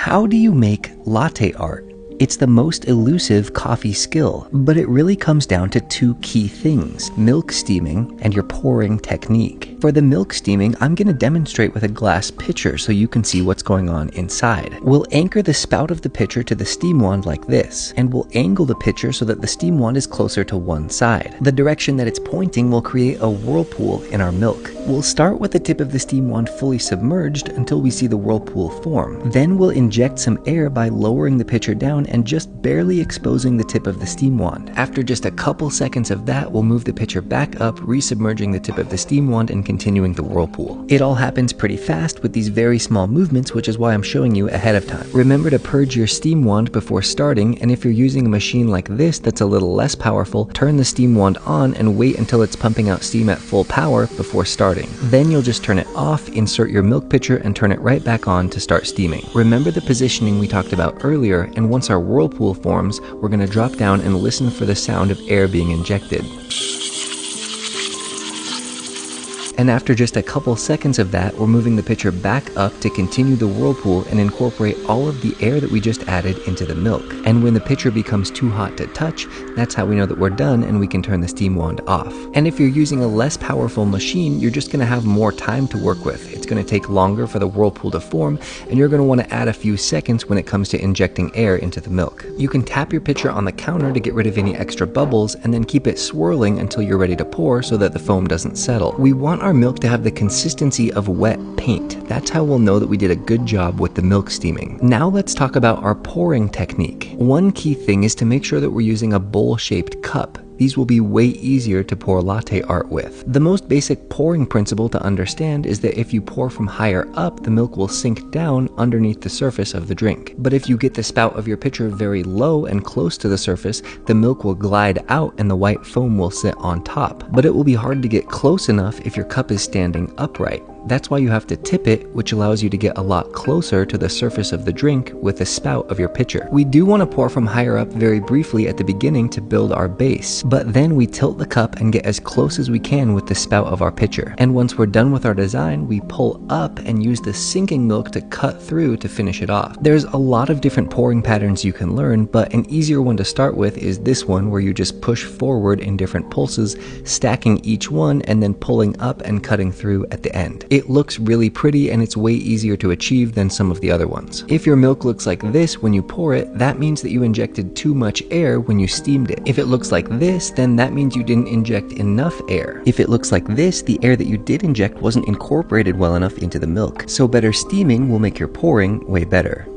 How do you make latte art? It's the most elusive coffee skill, but it really comes down to two key things: milk steaming and your pouring technique. For the milk steaming, I'm going to demonstrate with a glass pitcher so you can see what's going on inside. We'll anchor the spout of the pitcher to the steam wand like this, and we'll angle the pitcher so that the steam wand is closer to one side. The direction that it's pointing will create a whirlpool in our milk. We'll start with the tip of the steam wand fully submerged until we see the whirlpool form. Then we'll inject some air by lowering the pitcher down and just barely exposing the tip of the steam wand. After just a couple seconds of that, we'll move the pitcher back up, resubmerging the tip of the steam wand and continuing the whirlpool. It all happens pretty fast with these very small movements, which is why I'm showing you ahead of time. Remember to purge your steam wand before starting, and if you're using a machine like this that's a little less powerful, turn the steam wand on and wait until it's pumping out steam at full power before starting. Then you'll just turn it off, insert your milk pitcher, and turn it right back on to start steaming. Remember the positioning we talked about earlier, and once our whirlpool forms, we're going to drop down and listen for the sound of air being injected. And after just a couple seconds of that, we're moving the pitcher back up to continue the whirlpool and incorporate all of the air that we just added into the milk. And when the pitcher becomes too hot to touch, that's how we know that we're done and we can turn the steam wand off. And if you're using a less powerful machine, you're just going to have more time to work with. It's going to take longer for the whirlpool to form, and you're going to want to add a few seconds when it comes to injecting air into the milk. You can tap your pitcher on the counter to get rid of any extra bubbles and then keep it swirling until you're ready to pour so that the foam doesn't settle. We want our milk to have the consistency of wet paint. That's how we'll know that we did a good job with the milk steaming. Now let's talk about our pouring technique. One key thing is to make sure that we're using a bowl-shaped cup. These will be way easier to pour latte art with. The most basic pouring principle to understand is that if you pour from higher up, the milk will sink down underneath the surface of the drink. But if you get the spout of your pitcher very low and close to the surface, the milk will glide out and the white foam will sit on top. But it will be hard to get close enough if your cup is standing upright. That's why you have to tip it, which allows you to get a lot closer to the surface of the drink with the spout of your pitcher. We do want to pour from higher up very briefly at the beginning to build our base, but then we tilt the cup and get as close as we can with the spout of our pitcher. And once we're done with our design, we pull up and use the sinking milk to cut through to finish it off. There's a lot of different pouring patterns you can learn, but an easier one to start with is this one where you just push forward in different pulses, stacking each one and then pulling up and cutting through at the end. It looks really pretty and it's way easier to achieve than some of the other ones. If your milk looks like this when you pour it, that means that you injected too much air when you steamed it. If it looks like this, then that means you didn't inject enough air. If it looks like this, the air that you did inject wasn't incorporated well enough into the milk. So better steaming will make your pouring way better.